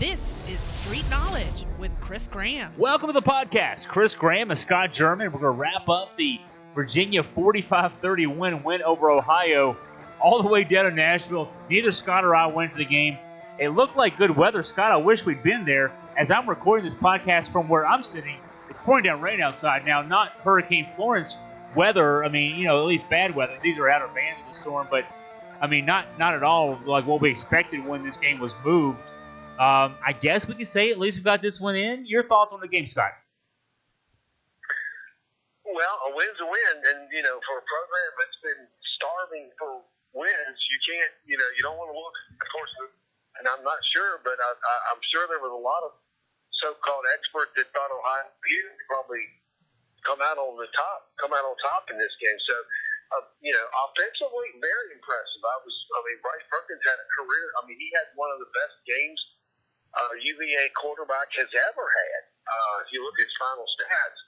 This is Street Knowledge with Chris Graham. Welcome to the podcast. Chris Graham and Scott German. We're going to wrap up the Virginia 45-30 win over Ohio all the way down to Nashville. Neither Scott or I went to the game. It looked like good weather. Scott, I wish we'd been there. As I'm recording this podcast from where I'm sitting, it's pouring down rain outside. Now, not Hurricane Florence weather. I mean, at least bad weather. These are outer bands of the storm, but I mean, not at all like what we expected when this game was moved. I guess we can say at least we got this one in. Your thoughts on the game, Scott? Well, a win's a win, and for a program that's been starving for wins, you can't, you don't want to look. Of course, and I'm not sure, but I'm sure there was a lot of so-called experts that thought Ohio would probably come out on top in this game. So, offensively, very impressive. Bryce Perkins had a career. I mean, he had one of the best games UVA quarterback has ever had. If you look at his final stats,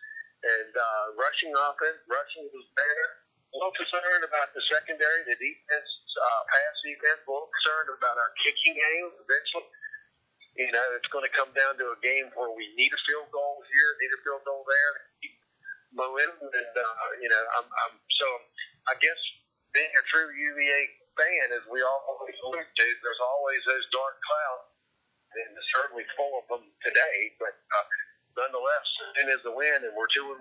and rushing was there. A little concerned about the secondary, the defense, pass defense. A little concerned about our kicking game. Eventually, it's going to come down to a game where we need a field goal here, need a field goal there, to keep momentum. And I guess being a true UVA fan, as we always allude to, there's always those dark clouds, and there's certainly full of them today. But nonetheless, it is a win, and we're 2-1.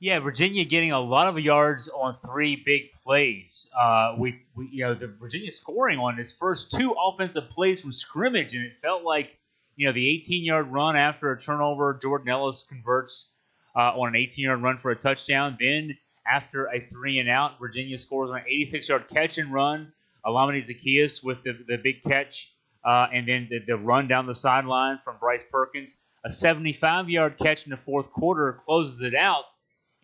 Yeah, Virginia getting a lot of yards on three big plays. The Virginia scoring on its first two offensive plays from scrimmage, and it felt like, the 18-yard run after a turnover, Jordan Ellis converts on an 18-yard run for a touchdown. Then after a 3-and-out, Virginia scores on an 86-yard catch and run. Alameda Zacchaeus with the big catch, and then the run down the sideline from Bryce Perkins. A 75-yard catch in the fourth quarter closes it out.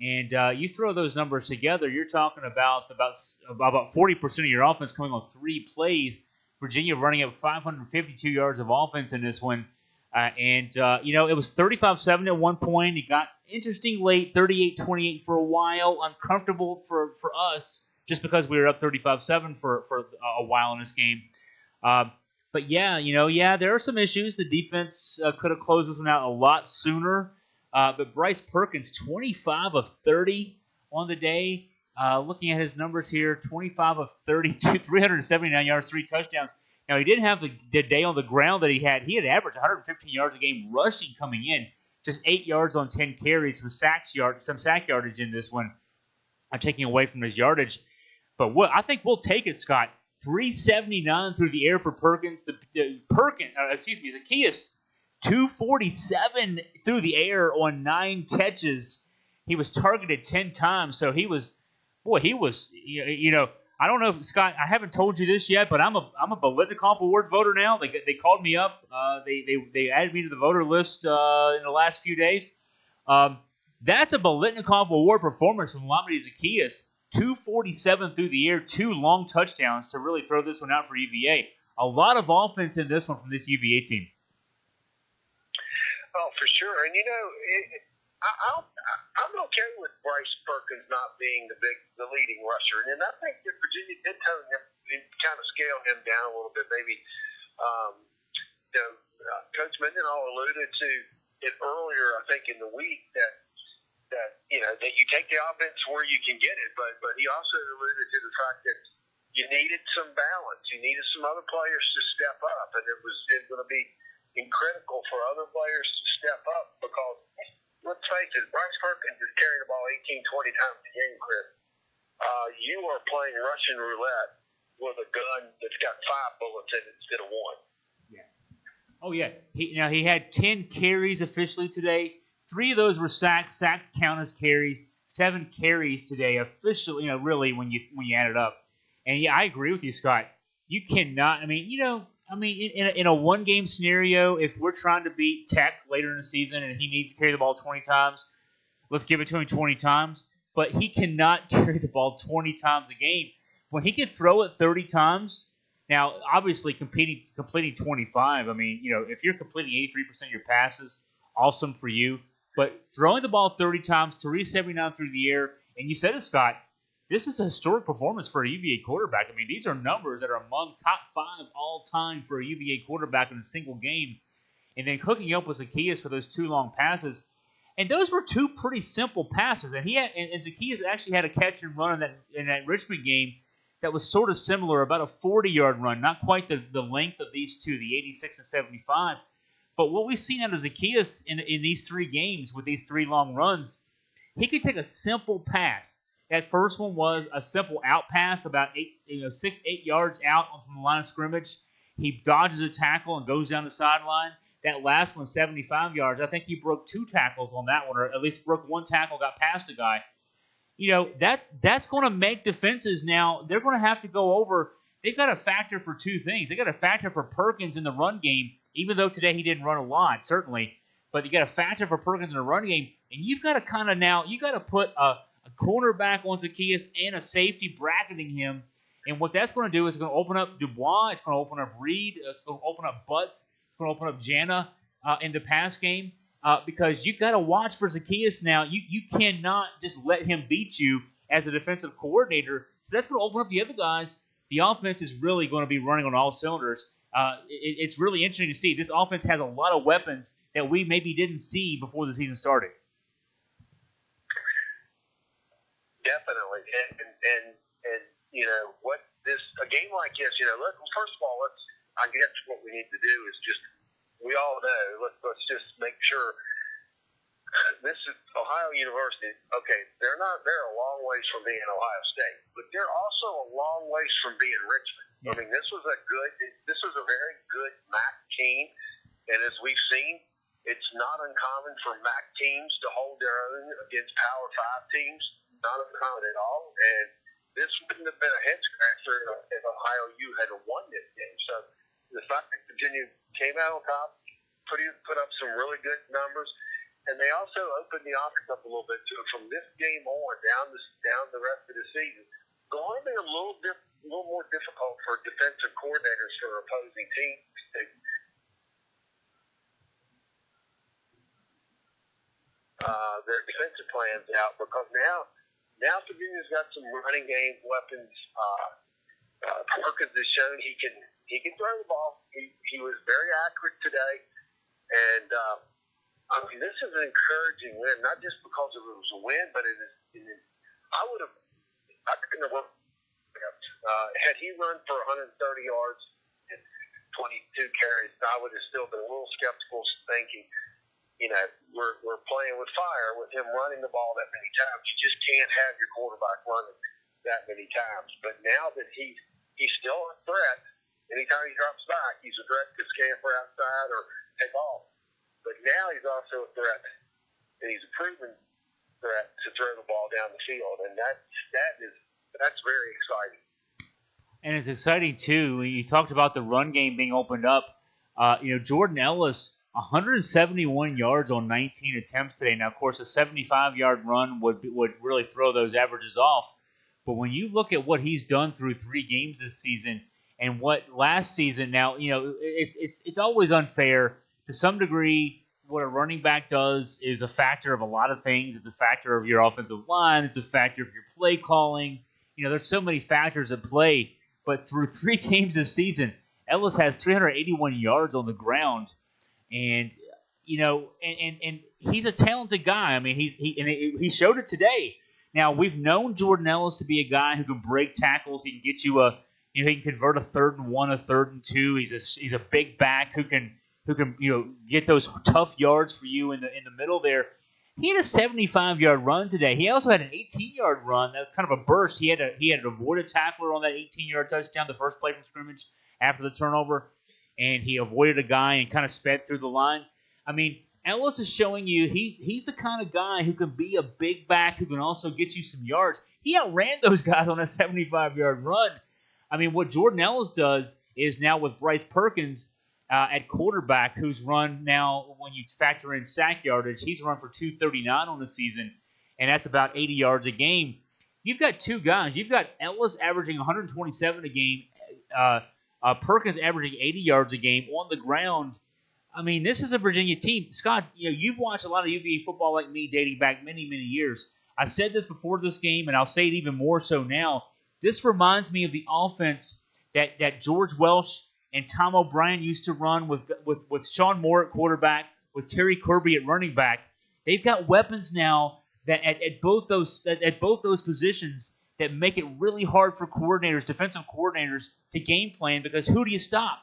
And you throw those numbers together, you're talking about 40% of your offense coming on three plays. Virginia running up 552 yards of offense in this one. It was 35-7 at one point. It got interesting late, 38-28 for a while. Uncomfortable for us just because we were up 35-7 for a while in this game. But there are some issues. The defense could have closed this one out a lot sooner. But Bryce Perkins, 25 of 30 on the day. Looking at his numbers here, 25 of 32, 379 yards, 3 touchdowns. Now, he didn't have the day on the ground that he had. He had averaged 115 yards a game rushing coming in, just 8 yards on 10 carries, some sack yardage in this one. I'm taking away from his yardage. But I think we'll take it, Scott. 379 through the air for Perkins. Zacchaeus. 247 through the air on 9 catches. He was targeted 10 times, so he was. I don't know if Scott. I haven't told you this yet, but I'm a Bolitnikoff Award voter now. They called me up. They added me to the voter list in the last few days. That's a Bolitnikoff Award performance from Alameda Zacchaeus. 247 through the air, 2 long touchdowns to really throw this one out for UVA. A lot of offense in this one from this UVA team. Oh, for sure. And, I'm okay with Bryce Perkins not being the leading rusher. And I think that Virginia did kind of scale him down a little bit. Maybe, Coach Mendenhall alluded to it earlier, I think, in the week that you take the offense where you can get it. But he also alluded to the fact that you needed some balance. You needed some other players to step up. And it was going to be critical for other players to step up because, let's face it, Bryce Perkins is carrying the ball 18, 20 times a game, Chris. You are playing Russian roulette with a gun that's got 5 bullets in it instead of 1. Yeah. Oh, yeah. He had 10 carries officially today. 3 of those were sacks. Sacks count as carries. 7 carries today officially, really, when you add it up. And, yeah, I agree with you, Scott. You cannot, in a one-game scenario, if we're trying to beat Tech later in the season and he needs to carry the ball 20 times, let's give it to him 20 times. But he cannot carry the ball 20 times a game. When he can throw it 30 times, now, obviously, completing 25, if you're completing 83% of your passes, awesome for you. But throwing the ball 30 times, 379 through the air, and you said it, Scott, this is a historic performance for a UVA quarterback. I mean, these are numbers that are among top 5 all time for a UVA quarterback in a single game. And then hooking up with Zacchaeus for those 2 long passes. And those were 2 pretty simple passes. And Zacchaeus actually had a catch and run in that Richmond game that was sort of similar, about a 40-yard run, not quite the length of these 2, the 86 and 75. But what we've seen out of Zacchaeus in these 3 games with these 3 long runs, he could take a simple pass. That first one was a simple out pass, about 6, 8 yards out from the line of scrimmage. He dodges a tackle and goes down the sideline. That last one, 75 yards, I think he broke 2 tackles on that one, or at least broke 1 tackle, got past the guy. That's going to make defenses now, they're going to have to go over. They've got to factor for 2 things. They've got to factor for Perkins in the run game, even though today he didn't run a lot, certainly. But you got to factor for Perkins in the run game, and you've got to put a cornerback on Zacchaeus and a safety bracketing him. And what that's going to do is it's going to open up Dubois, it's going to open up Reed, it's going to open up Butts, it's going to open up Jana in the pass game. Because you've got to watch for Zacchaeus now. You cannot just let him beat you as a defensive coordinator. So that's going to open up the other guys. The offense is really going to be running on all cylinders. It's really interesting to see. This offense has a lot of weapons that we maybe didn't see before the season started. Definitely. And what a game like this, first of all, I guess what we need to do is just, we all know, let's just make sure this is Ohio University. Okay, they're a long ways from being Ohio State, but they're also a long ways from being Richmond. Yeah. I mean, this was a very good MAC team, and as we've seen, it's not uncommon for MAC teams to hold their own against Power 5 teams. Not uncommon at all, and this wouldn't have been a head scratcher if Ohio U had won this game. So the fact that Virginia came out on top, put up some really good numbers, and they also opened the offense up a little bit too. From this game on, down the rest of the season, going to be a little more difficult for defensive coordinators for opposing teams to their defensive plans out, because now Virginia's got some running game weapons. Perkins has shown he can throw the ball. He was very accurate today, and this is an encouraging win, not just because it was a win, but I couldn't have worked. Had he run for 130 yards and 22 carries, I would have still been a little skeptical, thinking, we're playing with fire with him running the ball that many times. You just can't have your quarterback running that many times. But now that he's still a threat, anytime he drops back, he's a threat to scamper outside or take off. But now he's also a threat, and he's a proven threat to throw the ball down the field, and that's very exciting. And it's exciting too. When you talked about the run game being opened up, Jordan Ellis, 171 yards on 19 attempts today. Now, of course, a 75-yard run would really throw those averages off. But when you look at what he's done through 3 games this season and what last season, now, it's always unfair. To some degree, what a running back does is a factor of a lot of things. It's a factor of your offensive line. It's a factor of your play calling. There's so many factors at play. But through 3 games this season, Ellis has 381 yards on the ground. And and he's a talented guy. I mean, he showed it today. Now, we've known Jordan Ellis to be a guy who can break tackles. He can get you he can convert a 3rd and 1, a 3rd and 2. He's a big back who can get those tough yards for you in the middle there. He had a 75-yard run today. He also had an 18-yard run. That was kind of a burst. He had to avoid a tackler on that 18-yard touchdown, the first play from scrimmage after the turnover. And he avoided a guy and kind of sped through the line. I mean, Ellis is showing you he's the kind of guy who can be a big back who can also get you some yards. He outran those guys on a 75-yard run. I mean, what Jordan Ellis does is now with Bryce Perkins at quarterback, who's run now, when you factor in sack yardage, he's run for 239 on the season, and that's about 80 yards a game. You've got 2 guys. You've got Ellis averaging 127 a game, Perkins averaging 80 yards a game on the ground. I mean, this is a Virginia team. Scott, you've watched a lot of UVA football like me dating back many, many years. I said this before this game, and I'll say it even more so now. This reminds me of the offense that George Welsh and Tom O'Brien used to run with Sean Moore at quarterback, with Terry Kirby at running back. They've got weapons now that at both those positions that make it really hard for coordinators, defensive coordinators, to game plan, because who do you stop?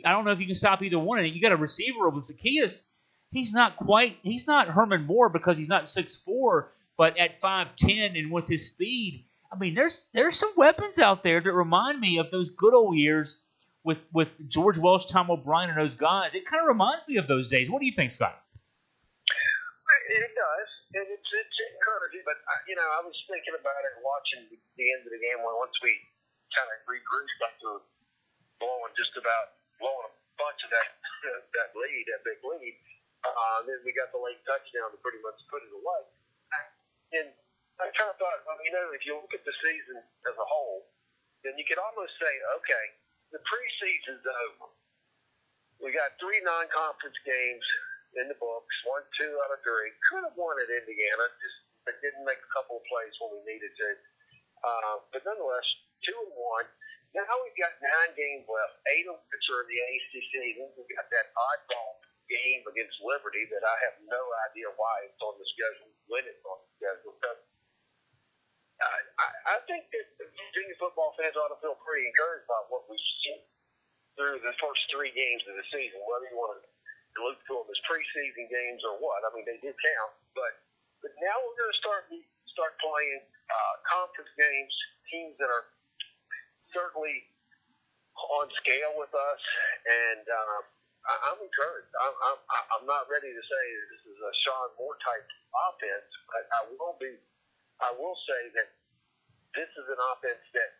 I don't know if you can stop either one of them. You got a receiver with Zacchaeus. He's not Herman Moore because he's not 6'4", but at 5'10" and with his speed, I mean, there's some weapons out there that remind me of those good old years with George Welsh, Tom O'Brien, and those guys. It kind of reminds me of those days. What do you think, Scott? It does, and it's encouraging. But I was thinking about it, watching the end of the game once we kind of regrouped after blowing a bunch of that lead, that big lead. Then we got the late touchdown to pretty much put it away. And I kind of thought, if you look at the season as a whole, then you could almost say, okay, the preseason's over. We got 3 non-conference games in the books, 1, 2 out of 3. Could have won at Indiana, just didn't make a couple of plays when we needed to. But nonetheless, 2-1. Now we've got 9 games left, 8 of which are in the ACC. Then we've got that oddball game against Liberty that I have no idea why it's on the schedule, when it's on the schedule. So, I think that Virginia football fans ought to feel pretty encouraged about what we've seen through the first 3 games of the season, whether you want to look to them as preseason games or what. I mean, they do count, but now we're going to start playing conference games, teams that are certainly on scale with us, and I'm encouraged. I'm not ready to say that this is a Sean Moore type offense, but I will say that this is an offense that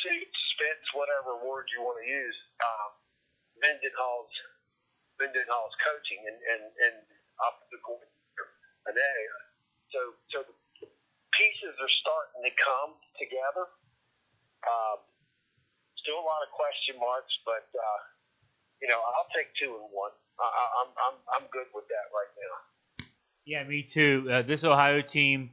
suits, fits, whatever word you want to use, Mendenhall's coaching and offensive coordinator. So the pieces are starting to come together. Still a lot of question marks, but I'll take 2-1. I'm good with that right now. Yeah, me too. This Ohio team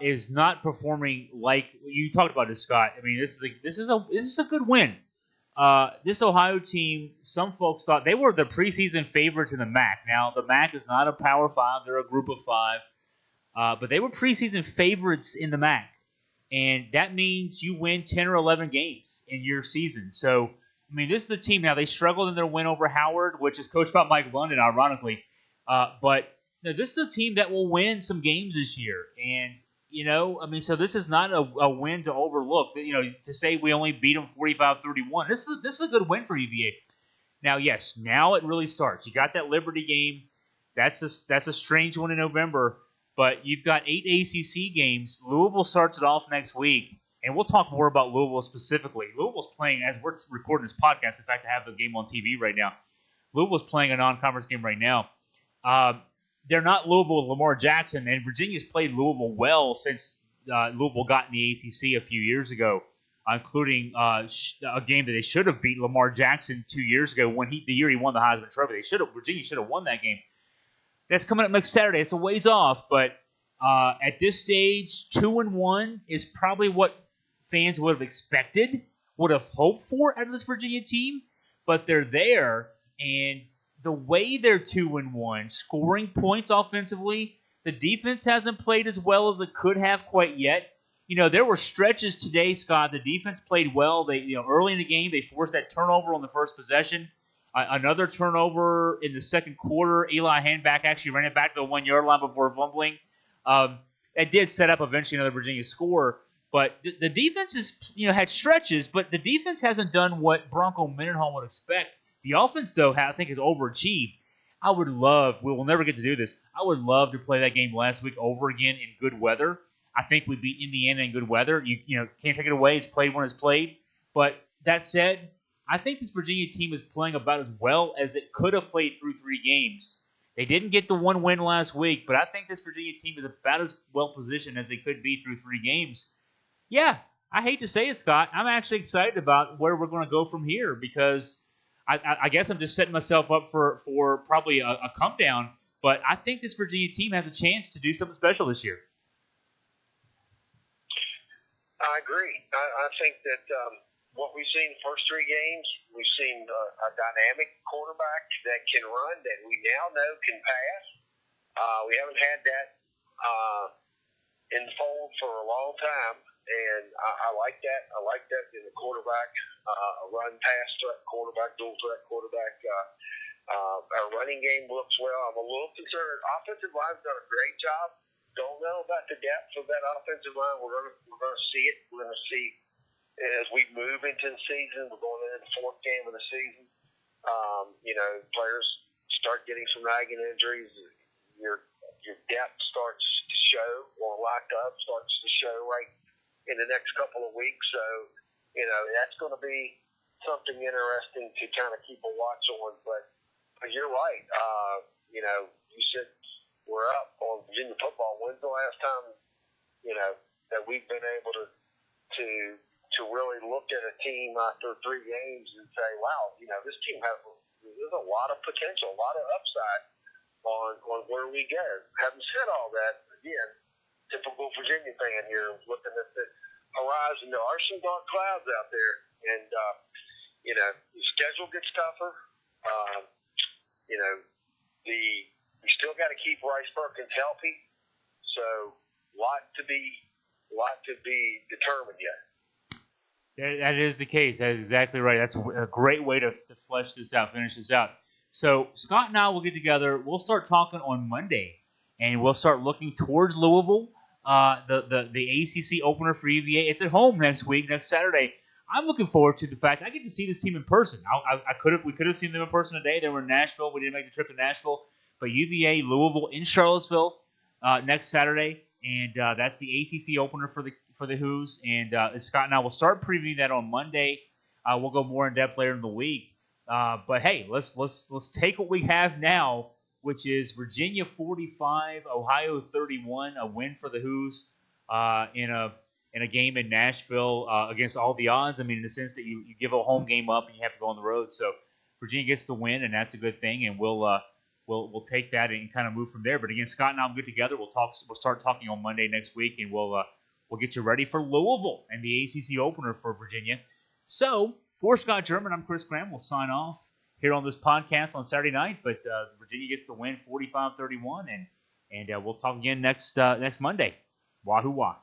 is not performing like you talked about it, Scott. I mean, this is a good win. This Ohio team, some folks thought they were the preseason favorites in the MAC. Now, the MAC is not a Power 5; they're a Group of 5, but they were preseason favorites in the MAC, and that means you win 10 or 11 games in your season. So, I mean, this is the team. Now, they struggled in their win over Howard, which is coached by Mike London, ironically, but this is a team that will win some games this year, and so this is not a win to overlook. To say we only beat them 45-31, this is a good win for UVA. Now, yes, now it really starts. You got that Liberty game. That's a strange one in November, but you've got 8 ACC games. Louisville starts it off next week, and we'll talk more about Louisville specifically. Louisville's playing, as we're recording this podcast. In fact, I have the game on TV right now. Louisville's playing a non-conference game right now. They're not Louisville with Lamar Jackson, and Virginia's played Louisville well since Louisville got in the ACC a few years ago, including a game that they should have beat Lamar Jackson 2 years ago the year he won the Heisman Trophy. Virginia should have won that game. That's coming up next Saturday. It's a ways off, but at this stage, 2-1 is probably what fans would have expected, would have hoped for out of this Virginia team, but they're there, and the way they're 2-1, scoring points offensively, the defense hasn't played as well as it could have quite yet. There were stretches today, Scott. The defense played well. They, early in the game, they forced that turnover on the first possession. Another turnover in the second quarter. Eli Handback actually ran it back to the 1-yard line before fumbling. It did set up eventually another Virginia score. But the defense has, had stretches, but the defense hasn't done what Bronco Mendenhall would expect. The offense, though, I think has overachieved. I would love, we will never get to do this, I would love to play that game last week over again in good weather. I think we beat Indiana in good weather. You can't take it away. It's played when it's played. But that said, I think this Virginia team is playing about as well as it could have played through 3 games. They didn't get the one win last week, but I think this Virginia team is about as well positioned as they could be through 3 games. Yeah, I hate to say it, Scott. I'm actually excited about where we're going to go from here because I guess I'm just setting myself up for probably a come down. But I think this Virginia team has a chance to do something special this year. I agree. I think that what we've seen the first three games, we've seen a dynamic quarterback that can run, that we now know can pass. We haven't had that in the fold for a long time, and I like that. I like that in the quarterback, a run-pass threat quarterback, dual-threat quarterback. Our running game looks well. I'm a little concerned. Offensive line's done a great job. Don't know about the depth of that offensive line. We're gonna see it. We're gonna see as we move into the season. We're going into the fourth game of the season. Players start getting some nagging injuries. Your depth starts to show, or lack of starts to show right in the next couple of weeks. So that's going to be something interesting to kind of keep a watch on. But you're right. You said we're up on Virginia football. When's the last time, that we've been able to really look at a team after 3 games and say, wow, this team there's a lot of potential, a lot of upside on where we go. Having said all that, again, typical Virginia fan here, looking at the horizon, there are some dark clouds out there, and the schedule gets tougher. We still got to keep Rice Perkins healthy, so lot to be determined yet. That is the case. That is exactly right. That's a great way to flesh this out, finish this out. So Scott and I will get together. We'll start talking on Monday, and we'll start looking towards Louisville, the ACC opener for UVA. It's at home next week, next Saturday. I'm looking forward to the fact I get to see this team in person. We could have seen them in person today. They were in Nashville. We didn't make the trip to Nashville, but UVA, Louisville in Charlottesville next Saturday, and that's the ACC opener for the Hoos. And Scott and I will start previewing that on Monday. We'll go more in depth later in the week. But hey, let's take what we have now, which is Virginia 45, Ohio 31, a win for the Hoos in a game in Nashville against all the odds. I mean, in the sense that you give a home game up and you have to go on the road. So Virginia gets the win, and that's a good thing. And we'll take that and kind of move from there. But again, Scott and I will get together. We'll start talking on Monday next week, and we'll get you ready for Louisville and the ACC opener for Virginia. So for Scott German, I'm Chris Graham. We'll sign off here on this podcast on Saturday night. But Virginia gets the win 45-31, and we'll talk again next Monday. Wahoo wah.